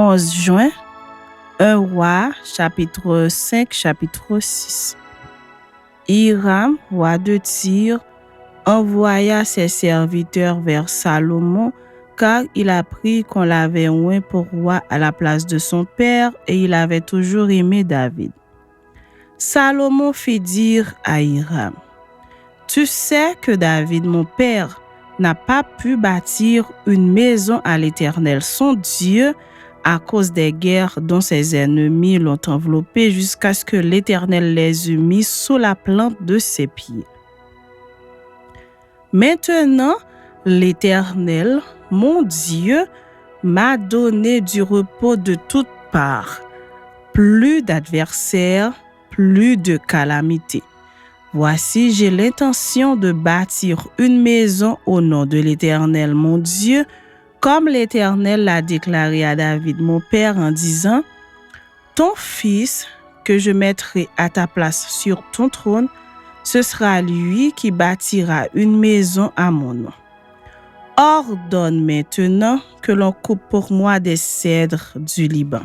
11 juin, 1 Roi, chapitre 5, chapitre 6. Hiram, roi de Tyr, envoya ses serviteurs vers Salomon, car il apprit qu'on l'avait oint pour roi à la place de son père, et il avait toujours aimé David. Salomon fit dire à Hiram: « Tu sais que David, mon père, n'a pas pu bâtir une maison à l'Éternel, son Dieu, à cause des guerres dont ses ennemis l'ont enveloppé jusqu'à ce que l'Éternel les eût mis sous la plante de ses pieds. Maintenant, l'Éternel, mon Dieu, m'a donné du repos de toutes parts, plus d'adversaires, plus de calamités. Voici, j'ai l'intention de bâtir une maison au nom de l'Éternel, mon Dieu, comme l'Éternel l'a déclaré à David, mon père, en disant: « Ton fils, que je mettrai à ta place sur ton trône, ce sera lui qui bâtira une maison à mon nom. Ordonne maintenant que l'on coupe pour moi des cèdres du Liban.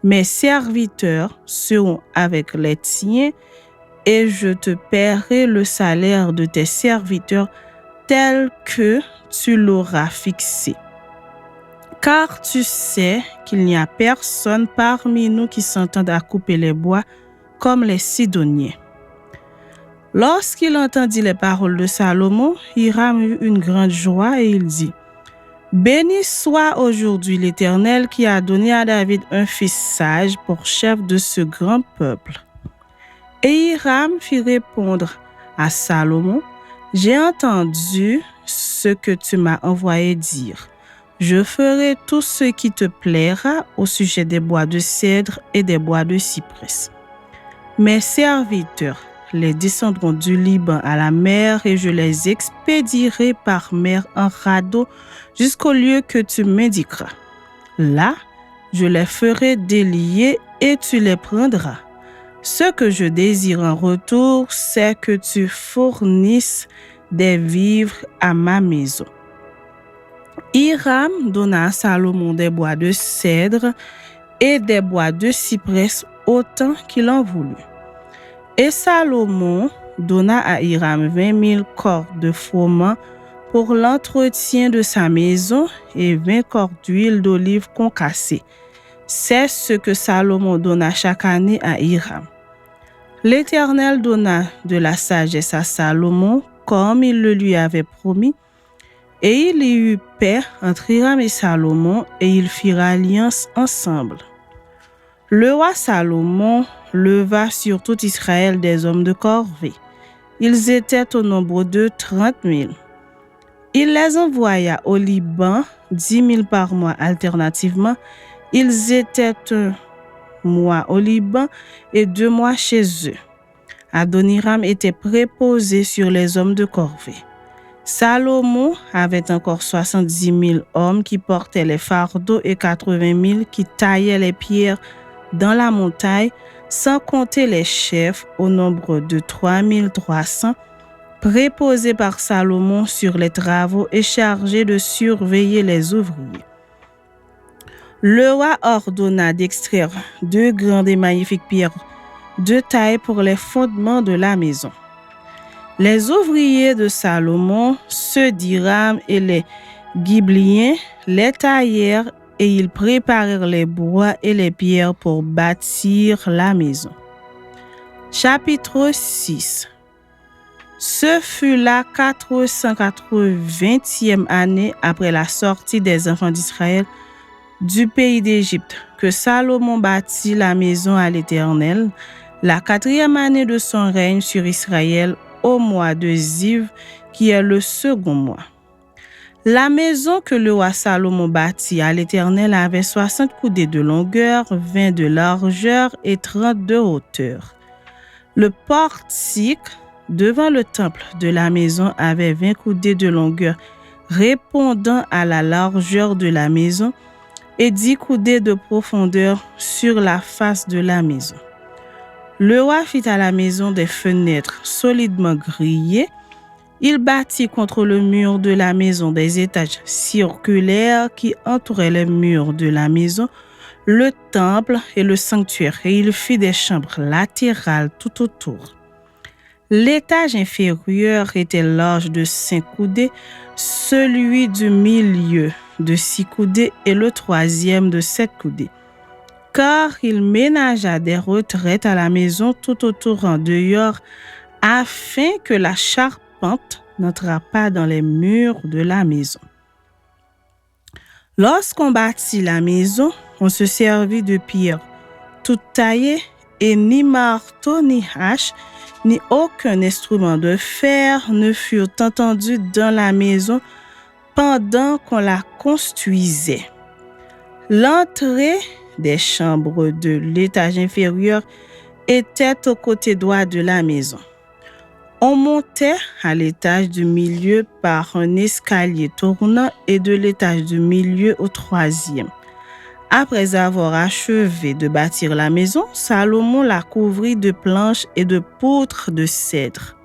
Mes serviteurs seront avec les tiens, et je te paierai le salaire de tes serviteurs tel que tu l'auras fixé. Car tu sais qu'il n'y a personne parmi nous qui s'entende à couper les bois comme les Sidoniens. » Lorsqu'il entendit les paroles de Salomon, Hiram eut une grande joie et il dit: « Béni soit aujourd'hui l'Éternel qui a donné à David un fils sage pour chef de ce grand peuple. » Et Hiram fit répondre à Salomon: « J'ai entendu ce que tu m'as envoyé dire. Je ferai tout ce qui te plaira au sujet des bois de cèdre et des bois de cyprès. Mes serviteurs les descendront du Liban à la mer et je les expédierai par mer en radeau jusqu'au lieu que tu m'indiqueras. Là, je les ferai délier et tu les prendras. Ce que je désire en retour, c'est que tu fournisses des vivres à ma maison. » Hiram donna à Salomon des bois de cèdre et des bois de cyprès autant qu'il en voulut. Et Salomon donna à Hiram 20 000 cordes de froment pour l'entretien de sa maison et 20 cordes d'huile d'olive concassée. C'est ce que Salomon donna chaque année à Hiram. L'Éternel donna de la sagesse à Salomon, comme il le lui avait promis, et il y eut paix entre Hiram et Salomon, et ils firent alliance ensemble. Le roi Salomon leva sur tout Israël des hommes de corvée. Ils étaient au nombre de 30 000. Il les envoya au Liban, 10 000 par mois alternativement. Ils étaient 1 mois au Liban et 2 mois chez eux. Adoniram était préposé sur les hommes de corvée. Salomon avait encore 70 000 hommes qui portaient les fardeaux et 80 000 qui taillaient les pierres dans la montagne, sans compter les chefs au nombre de 3 300, préposés par Salomon sur les travaux et chargés de surveiller les ouvriers. Le roi ordonna d'extraire 2 grandes et magnifiques pierres de taille pour les fondements de la maison. Les ouvriers de Salomon, ceux d'Hiram et les Ghibliens, les taillèrent et ils préparèrent les bois et les pierres pour bâtir la maison. Chapitre 6. Ce fut la 480e année après la sortie des enfants d'Israël du pays d'Égypte que Salomon bâtit la maison à l'Éternel, la 4e année de son règne sur Israël, au mois de Ziv, qui est le second mois. La maison que le roi Salomon bâtit à l'Éternel avait 60 coudées de longueur, 20 de largeur et 30 de hauteur. Le portique devant le temple de la maison avait 20 coudées de longueur, répondant à la largeur de la maison, et 10 coudées de profondeur sur la face de la maison. Le roi fit à la maison des fenêtres solidement grillées. Il bâtit contre le mur de la maison des étages circulaires qui entouraient les murs de la maison le temple et le sanctuaire, et il fit des chambres latérales tout autour. L'étage inférieur était large de 5 coudées, celui du milieu de 6 coudées et le troisième de 7 coudées. Car il ménagea des retraites à la maison tout autour en dehors, afin que la charpente n'entrât pas dans les murs de la maison. Lorsqu'on bâtit la maison, on se servit de pierres toutes taillées, et ni marteau, ni hache, ni aucun instrument de fer ne furent entendus dans la maison pendant qu'on la construisait. L'entrée des chambres de l'étage inférieur était au côté droit de la maison. On montait à l'étage du milieu par un escalier tournant et de l'étage du milieu au troisième. Après avoir achevé de bâtir la maison, Salomon la couvrit de planches et de poutres de cèdre.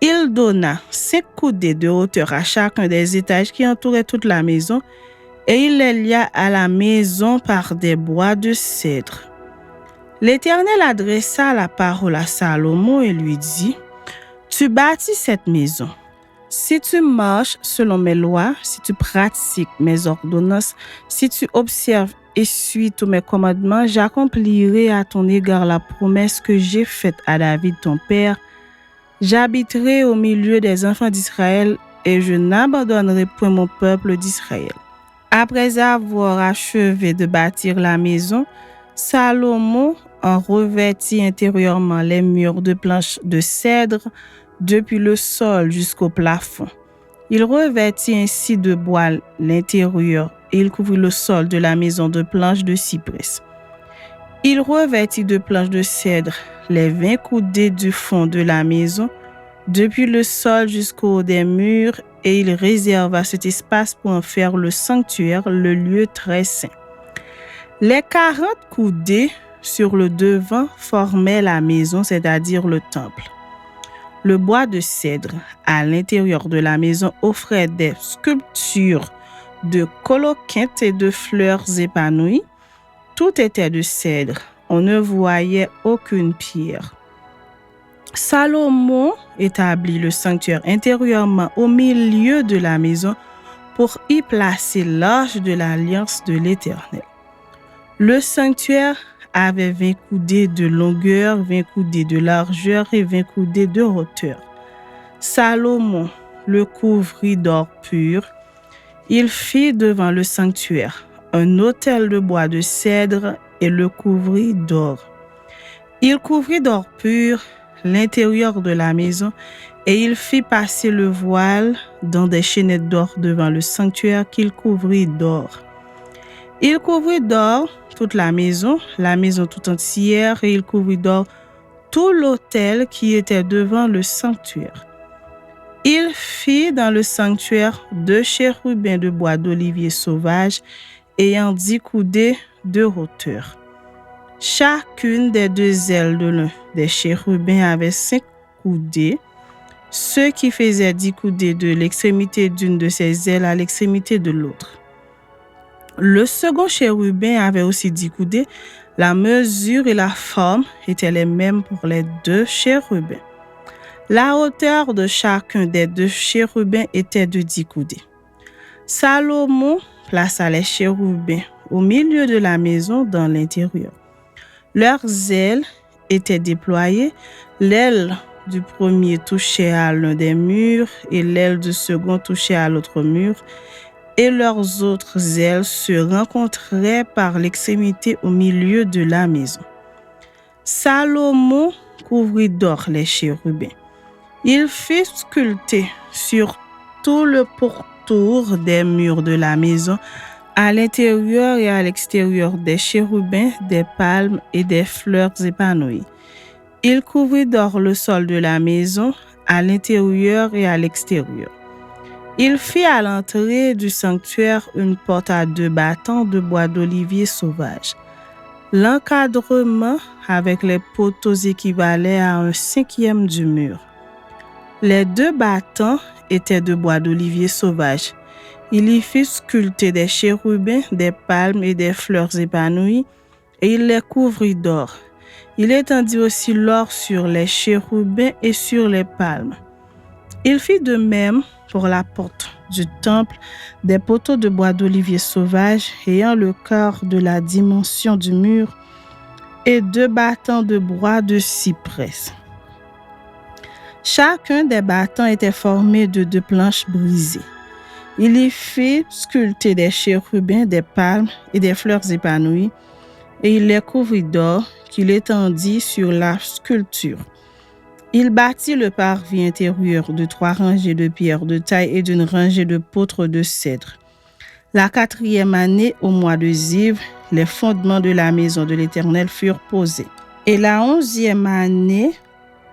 Il donna 5 coudées de hauteur à chacun des étages qui entouraient toute la maison, et il les lia à la maison par des bois de cèdre. L'Éternel adressa la parole à Salomon et lui dit: Tu bâtis cette maison. Si tu marches selon mes lois, si tu pratiques mes ordonnances, si tu observes et suis tous mes commandements, j'accomplirai à ton égard la promesse que j'ai faite à David ton père. J'habiterai au milieu des enfants d'Israël et je n'abandonnerai point mon peuple d'Israël. Après avoir achevé de bâtir la maison, Salomon en revêtit intérieurement les murs de planches de cèdre depuis le sol jusqu'au plafond. Il revêtit ainsi de bois l'intérieur et il couvrit le sol de la maison de planches de cyprès. Il revêtit de planches de cèdre les 20 coudées du fond de la maison, depuis le sol jusqu'au haut des murs, et il réserva cet espace pour en faire le sanctuaire, le lieu très saint. Les 40 coudées sur le devant formaient la maison, c'est-à-dire le temple. Le bois de cèdre à l'intérieur de la maison offrait des sculptures de coloquintes et de fleurs épanouies. Tout était de cèdre. On ne voyait aucune pierre. Salomon établit le sanctuaire intérieurement au milieu de la maison pour y placer l'arche de l'alliance de l'Éternel. Le sanctuaire avait 20 coudées de longueur, 20 coudées de largeur et 20 coudées de hauteur. Salomon le couvrit d'or pur. Il fit devant le sanctuaire un autel de bois de cèdre et le couvrit d'or. Il couvrit d'or pur l'intérieur de la maison et il fit passer le voile dans des chaînettes d'or devant le sanctuaire qu'il couvrit d'or. Il couvrit d'or toute la maison tout entière, et il couvrit d'or tout l'autel qui était devant le sanctuaire. Il fit dans le sanctuaire 2 chérubins de bois d'olivier sauvage, ayant 10 coudées de hauteur. Chacune des 2 ailes de l'un des chérubins avait 5 coudées, ce qui faisait 10 coudées de l'extrémité d'une de ses ailes à l'extrémité de l'autre. Le second chérubin avait aussi 10 coudées. La mesure et la forme étaient les mêmes pour les 2 chérubins. La hauteur de chacun des 2 chérubins était de 10 coudées. Salomon plaça les chérubins au milieu de la maison dans l'intérieur. Leurs ailes étaient déployées. L'aile du premier touchait à l'un des murs et l'aile du second touchait à l'autre mur. Et leurs autres ailes se rencontraient par l'extrémité au milieu de la maison. Salomon couvrit d'or les chérubins. Il fit sculpter sur tout le pourtour des murs de la maison, à l'intérieur et à l'extérieur des chérubins, des palmes et des fleurs épanouies. Il couvrit d'or le sol de la maison, à l'intérieur et à l'extérieur. Il fit à l'entrée du sanctuaire une porte à 2 battants de bois d'olivier sauvage. L'encadrement avec les poteaux équivalait à 1/5 du mur. Les 2 battants étaient de bois d'olivier sauvage. Il y fit sculpter des chérubins, des palmes et des fleurs épanouies, et il les couvrit d'or. Il étendit aussi l'or sur les chérubins et sur les palmes. Il fit de même pour la porte du temple des poteaux de bois d'olivier sauvage ayant le quart de la dimension du mur et 2 battants de bois de cyprès. Chacun des battants était formé de 2 planches brisées. Il y fit sculpter des chérubins, des palmes et des fleurs épanouies, et il les couvrit d'or qu'il étendit sur la sculpture. Il bâtit le parvis intérieur de 3 rangées de pierres de taille et d'une rangée de poutres de cèdre. La 4e année, au mois de Ziv, les fondements de la maison de l'Éternel furent posés. Et la 11e année,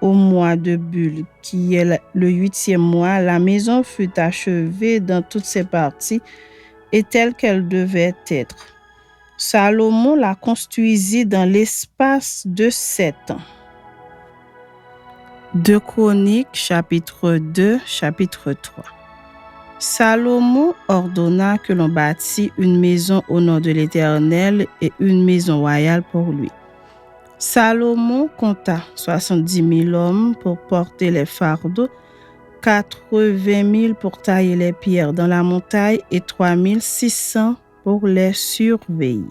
au mois de Bul, qui est le 8e mois, la maison fut achevée dans toutes ses parties et telle qu'elle devait être. Salomon la construisit dans l'espace de 7 ans. 2 Chroniques, chapitre 2, chapitre 3. Salomon ordonna que l'on bâtît une maison au nom de l'Éternel et une maison royale pour lui. Salomon compta 70 000 hommes pour porter les fardeaux, 80 000 pour tailler les pierres dans la montagne et 3 600 pour les surveiller.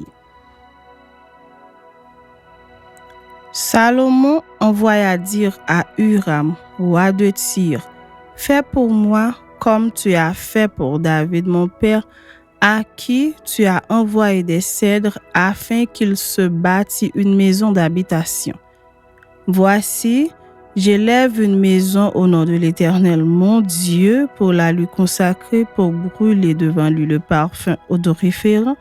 Salomon envoya dire à Huram, roi de Tyr, « Fais pour moi comme tu as fait pour David mon père, à qui tu as envoyé des cèdres afin qu'il se bâtisse une maison d'habitation. Voici, j'élève une maison au nom de l'Éternel mon Dieu pour la lui consacrer, pour brûler devant lui le parfum odoriférant,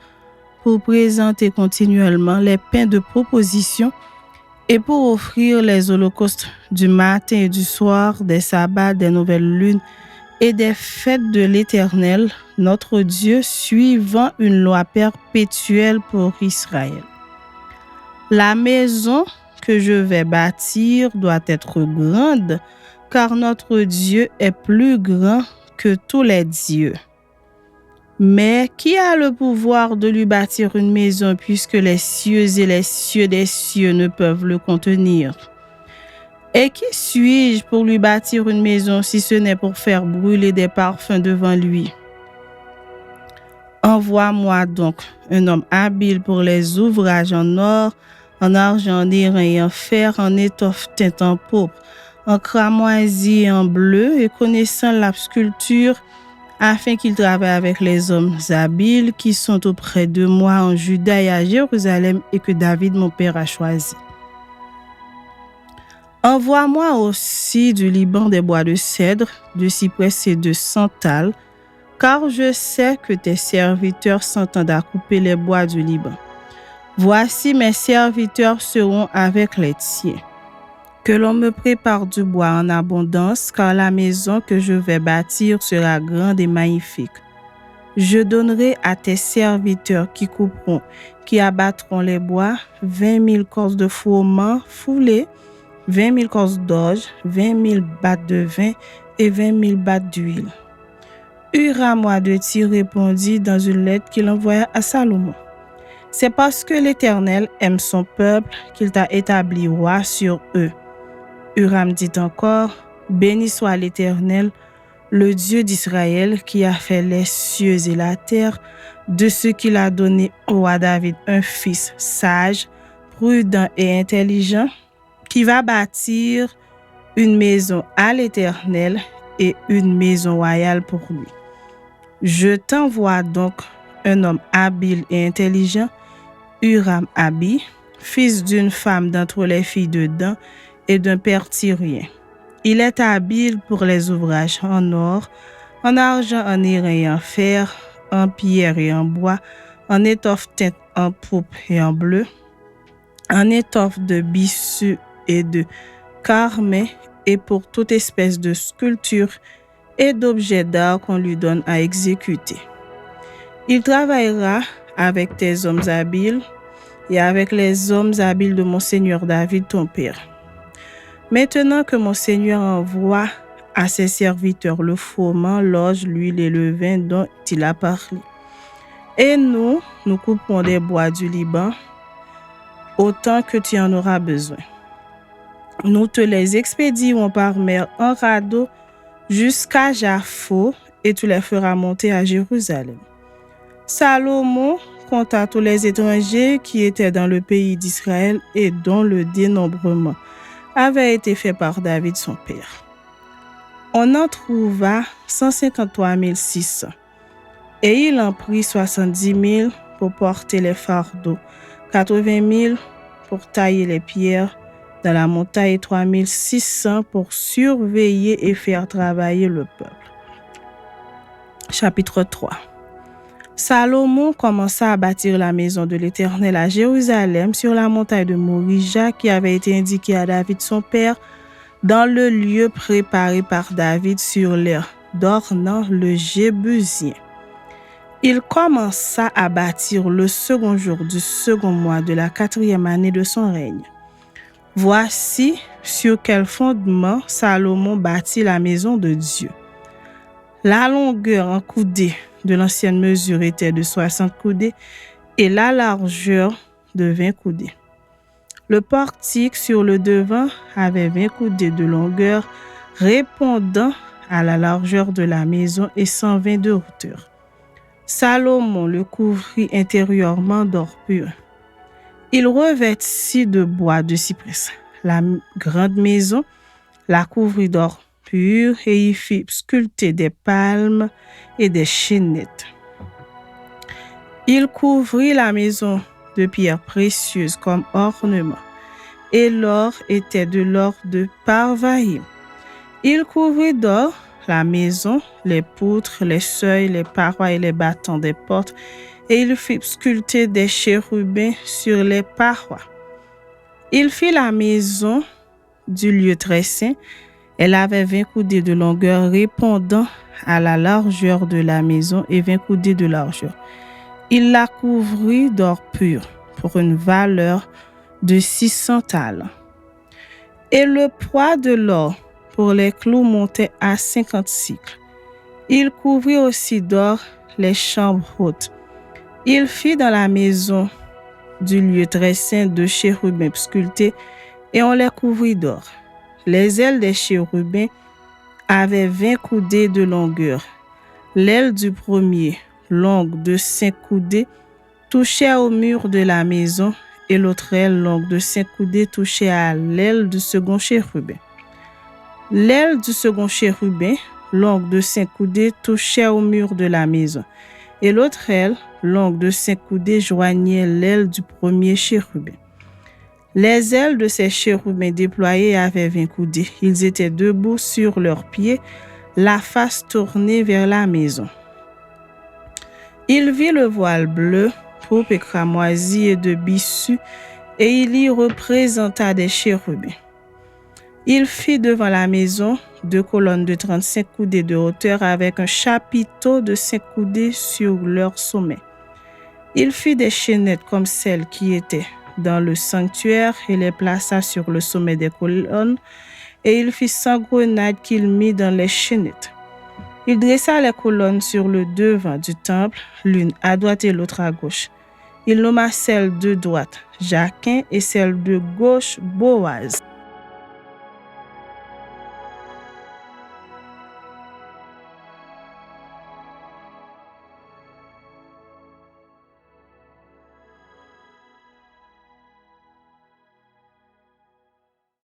pour présenter continuellement les pains de proposition et pour offrir les holocaustes du matin et du soir, des sabbats, des nouvelles lunes et des fêtes de l'Éternel, notre Dieu, suivant une loi perpétuelle pour Israël. La maison que je vais bâtir doit être grande, car notre Dieu est plus grand que tous les dieux. Mais qui a le pouvoir de lui bâtir une maison puisque les cieux et les cieux des cieux ne peuvent le contenir? Et qui suis-je pour lui bâtir une maison si ce n'est pour faire brûler des parfums devant lui? Envoie-moi donc un homme habile pour les ouvrages en or, en argent, en airain et en fer, en étoffe teinte en pourpre, en cramoisi et en bleu, et connaissant la sculpture, afin qu'il travaille avec les hommes habiles qui sont auprès de moi en Juda et à Jérusalem et que David mon père a choisi. Envoie-moi aussi du Liban des bois de cèdre, de cyprès et de santal, car je sais que tes serviteurs s'entendent à couper les bois du Liban. Voici mes serviteurs seront avec les tiens. Que l'on me prépare du bois en abondance, car la maison que je vais bâtir sera grande et magnifique. Je donnerai à tes serviteurs qui couperont, qui abattront les bois, 20 000 corses de froment foulées, 20 000 corses d'orge, 20 000 battes de vin et 20 000 battes d'huile. Huram roi de Tyr répondit dans une lettre qu'il envoya à Salomon. C'est parce que l'Éternel aime son peuple qu'il t'a établi roi sur eux. Huram dit encore, béni soit l'Éternel, le Dieu d'Israël qui a fait les cieux et la terre, de ce qu'il a donné au roi David un fils sage, prudent et intelligent, qui va bâtir une maison à l'Éternel et une maison royale pour lui. Je t'envoie donc un homme habile et intelligent, Huram-Abi, fils d'une femme d'entre les filles de Dan et d'un père tyrien. Il est habile pour les ouvrages en or, en argent, en airain et en fer, en pierre et en bois, en étoffe teinte en pourpre et en bleu, en étoffe de byssus et de carmin, et pour toute espèce de sculpture et d'objets d'art qu'on lui donne à exécuter. Il travaillera avec tes hommes habiles et avec les hommes habiles de mon Seigneur David ton père. Maintenant que mon Seigneur envoie à ses serviteurs le froment, l'orge, l'huile et le vin dont il a parlé. Et nous couperons des bois du Liban autant que tu en auras besoin. Nous te les expédierons par mer en radeau jusqu'à Jaffo et tu les feras monter à Jérusalem. Salomon compta tous les étrangers qui étaient dans le pays d'Israël et dont le dénombrement avait été fait par David son père. On en trouva 153 600 et il en prit 70 000 pour porter les fardeaux, 80 000 pour tailler les pierres dans la montagne et 3 600 pour surveiller et faire travailler le peuple. Chapitre 3. Salomon commença à bâtir la maison de l'Éternel à Jérusalem sur la montagne de Morija qui avait été indiquée à David son père dans le lieu préparé par David sur l'aire d'Ornan le Jébusien. Il commença à bâtir le second jour du second mois de la 4e année de son règne. Voici sur quel fondement Salomon bâtit la maison de Dieu. La longueur en coudées de l'ancienne mesure était de 60 coudées et la largeur de 20 coudées. Le portique sur le devant avait 20 coudées de longueur, répondant à la largeur de la maison et 120 de hauteur. Salomon le couvrit intérieurement d'or pur. Il revêtit de bois de cyprès la grande maison, la couvrit d'or pur et y fit sculpter des palmes et des chênettes. Il couvrit la maison de pierres précieuses comme ornement, et l'or était de l'or de Parvaïm. Il couvrit d'or la maison, les poutres, les seuils, les parois et les battants des portes, et il fit sculpter des chérubins sur les parois. Il fit la maison du lieu très saint. Elle avait 20 coudées de longueur répondant à la largeur de la maison et 20 coudées de largeur. Il la couvrit d'or pur pour une valeur de 600 talents. Et le poids de l'or pour les clous montait à 50 cycles. Il couvrit aussi d'or les chambres hautes. Il fit dans la maison du lieu très saint de chérubins sculptés et on les couvrit d'or. Les ailes des chérubins avaient 20 coudées de longueur. L'aile du premier, longue de 5 coudées, touchait au mur de la maison et l'autre aile, longue de 5 coudées, touchait à l'aile du second chérubin. L'aile du second chérubin, longue de 5 coudées, touchait au mur de la maison et l'autre aile, longue de 5 coudées, joignait l'aile du premier chérubin. Les ailes de ces chérubins déployés avaient 20 coudées. Ils étaient debout sur leurs pieds, la face tournée vers la maison. Il vit le voile bleu, pourpre et cramoisi et de byssus, et il y représenta des chérubins. Il fit devant la maison 2 colonnes de 35 coudées de hauteur avec un chapiteau de 5 coudées sur leur sommet. Il fit des chaînettes comme celles qui étaient dans le sanctuaire et les plaça sur le sommet des colonnes, et il fit 100 grenades qu'il mit dans les chaînettes. Il dressa les colonnes sur le devant du temple, l'une à droite et l'autre à gauche. Il nomma celle de droite Jachin et celle de gauche Boaz.